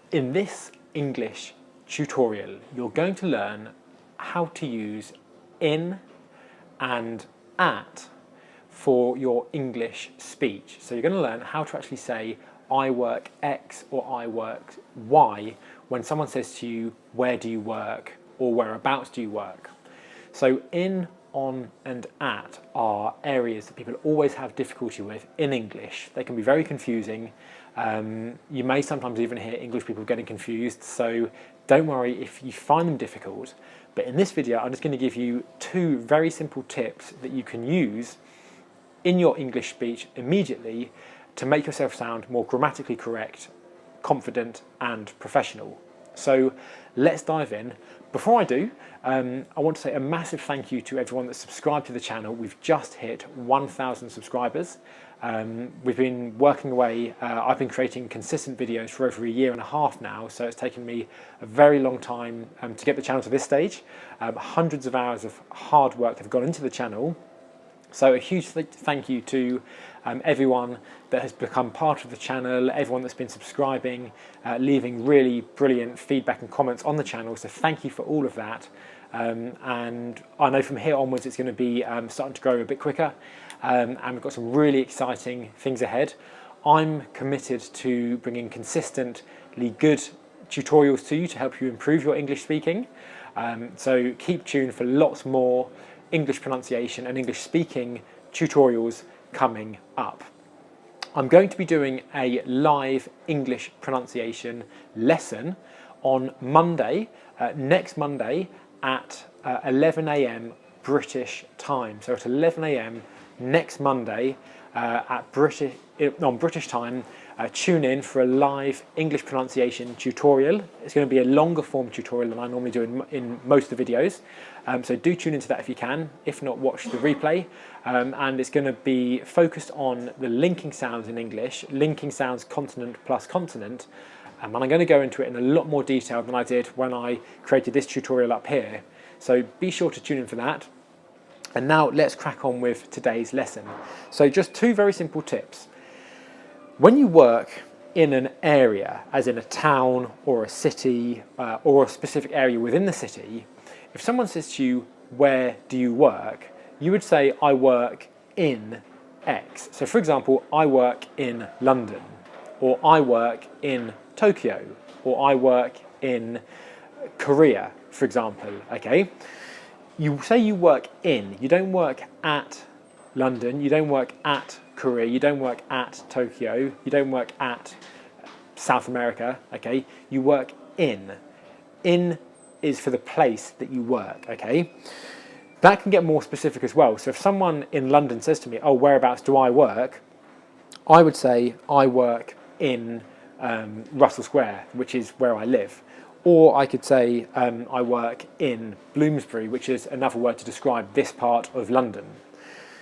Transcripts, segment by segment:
In this English tutorial, you're going to learn how to use in and at for your English speech. So you're going to learn how to actually say I work X or I work Y when someone says to you, where do you work or whereabouts do you work? So in, on and at are areas that people always have difficulty with in English. They can be very confusing. You may sometimes even hear English people getting confused, so don't worry if you find them difficult. But in this video, I'm just going to give you two very simple tips that you can use in your English speech immediately to make yourself sound more grammatically correct, confident and professional. So let's dive in. Before I do, I want to say a massive thank you to everyone that's subscribed to the channel. We've just hit 1,000 subscribers. We've been working away. I've been creating consistent videos for over a year and a half now, so it's taken me a very long time to get the channel to this stage. Hundreds of hours of hard work have gone into the channel. So a huge thank you to everyone that has become part of the channel, everyone that's been subscribing, leaving really brilliant feedback and comments on the channel. So thank you for all of that. And I know from here onwards it's going to be starting to grow a bit quicker. And we've got some really exciting things ahead. I'm committed to bringing consistently good tutorials to you to help you improve your English speaking. So keep tuned for lots more English pronunciation and English speaking tutorials coming up. I'm going to be doing a live English pronunciation lesson on Monday, next Monday at 11 AM British time. So at 11 AM next Monday on British time, tune in for a live English pronunciation tutorial. It's going to be a longer form tutorial than I normally do in most of the videos. So do tune into that if you can. If not, watch the replay. And it's going to be focused on the linking sounds in English, linking sounds consonant plus consonant. And I'm going to go into it in a lot more detail than I did when I created this tutorial up here. So be sure to tune in for that. And now let's crack on with today's lesson. So just two very simple tips. When you work in an area, as in a town or a city or a specific area within the city, if someone says to you, where do you work? You would say, I work in X. So for example, I work in London, or I work in Tokyo, or I work in Korea, for example, okay? You say you work in, you don't work at London, you don't work at Korea, you don't work at Tokyo, you don't work at South America, okay? You work in. In is for the place that you work, okay? That can get more specific as well. So if someone in London says to me, oh, whereabouts do I work? I would say I work in Russell Square, which is where I live. Or I could say I work in Bloomsbury, which is another word to describe this part of London.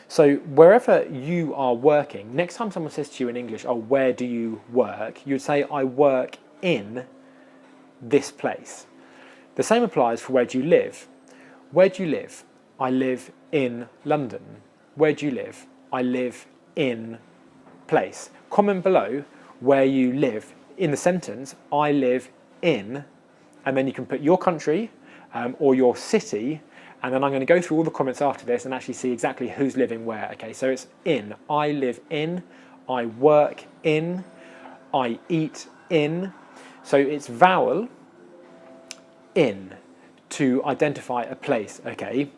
So wherever you are working, next time someone says to you in English, oh, where do you work? You would say, I work in this place. The same applies for where do you live. Where do you live? I live in London. Where do you live? I live in place. Comment below where you live in the sentence, I live in, and then you can put your country or your city, and then I'm going to go through all the comments after this and actually see exactly who's living where. Okay, so it's in. I live in, I work in, I eat in. So it's vowel in to identify a place, okay?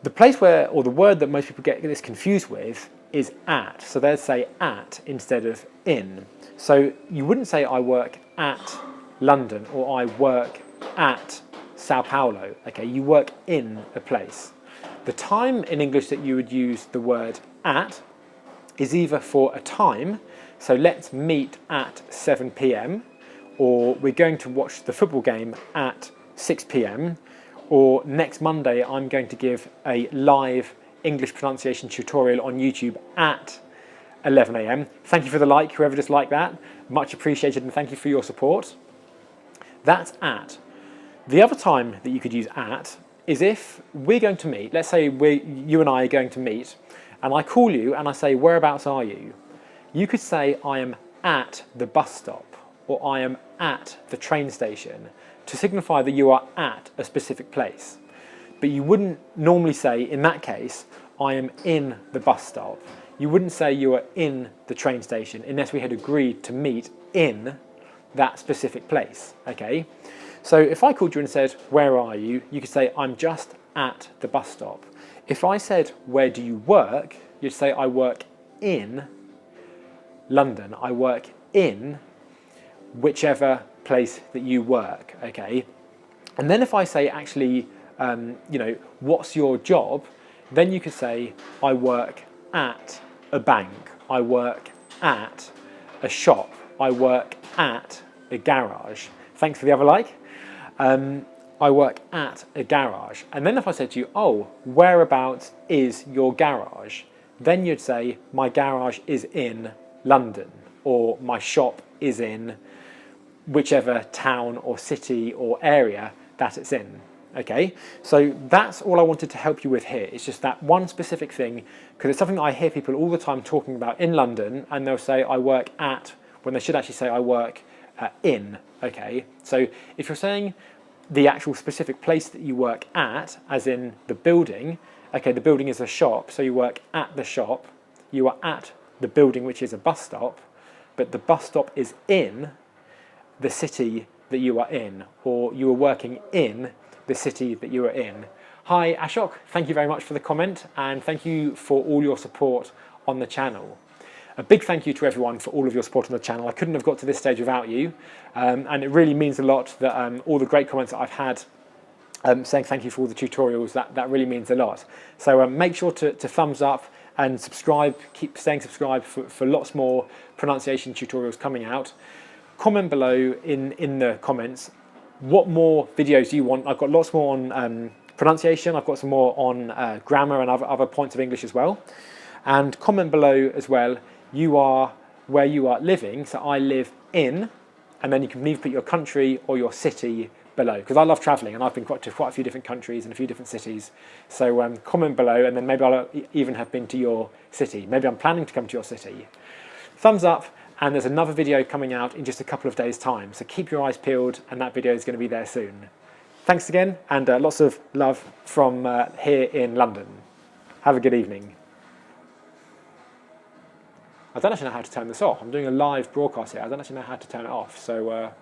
The place where, or the word that most people get this confused with is at. So they'd say at instead of in. So you wouldn't say I work at London or I work at Sao Paulo, okay? You work in a place. The time in English that you would use the word at is either for a time, so let's meet at 7 PM, or we're going to watch the football game at 6 PM, or next Monday I'm going to give a live English pronunciation tutorial on YouTube at 11 AM. Thank you for the like, whoever just liked that. Much appreciated, and thank you for your support. That's at. The other time that you could use at is if we're going to meet, let's say you and I are going to meet, and I call you and I say, whereabouts are you? You could say, I am at the bus stop, or I am at the train station to signify that you are at a specific place. But you wouldn't normally say, in that case, I am in the bus stop. You wouldn't say you are in the train station unless we had agreed to meet in that specific place, okay? So if I called you and said, where are you? You could say, I'm just at the bus stop. If I said, where do you work? You'd say, I work in London. I work in whichever place that you work, okay? And then if I say, actually, what's your job? Then you could say, I work at a bank. I work at a shop. I work at a garage. Thanks for the other like. I work at a garage. And then if I said to you, oh, whereabouts is your garage? Then you'd say, my garage is in London, or my shop is in whichever town or city or area that it's in. Okay, so that's all I wanted to help you with here. It's just that one specific thing, because it's something that I hear people all the time talking about in London, and they'll say I work at, when they should actually say I work in. Okay, so if you're saying the actual specific place that you work at, as in the building, okay, the building is a shop, so you work at the shop, you are at the building, which is a bus stop, but the bus stop is in the city that you are in, or you are working in the city that you are in. Hi Ashok, thank you very much for the comment, and thank you for all your support on the channel. A big thank you to everyone for all of your support on the channel. I couldn't have got to this stage without you, and it really means a lot that all the great comments that I've had saying thank you for all the tutorials, that really means a lot. So make sure to thumbs up and subscribe, keep staying subscribed for lots more pronunciation tutorials coming out. Comment below in the comments what more videos you want. I've got lots more on pronunciation, I've got some more on grammar and other points of English as well. And comment below as well, you are where you are living, so I live in, and then you can either put your country or your city below, because I love travelling and I've been to quite a few different countries and a few different cities. So comment below, and then maybe I'll even have been to your city. Maybe I'm planning to come to your city. Thumbs up, and there's another video coming out in just a couple of days' time, so keep your eyes peeled, and that video is going to be there soon. Thanks again, and lots of love from here in London. Have a good evening. I don't actually know how to turn this off. I'm doing a live broadcast here. I don't actually know how to turn it off, so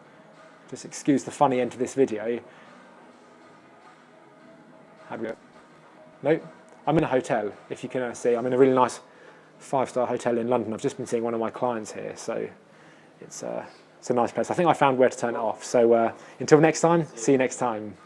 just excuse the funny end to this video. How do we go? No, I'm in a hotel, if you can see. I'm in a really nice 5-star hotel in London. I've just been seeing one of my clients here, so it's a nice place. I think I found where to turn it off. So until next time, see you next time.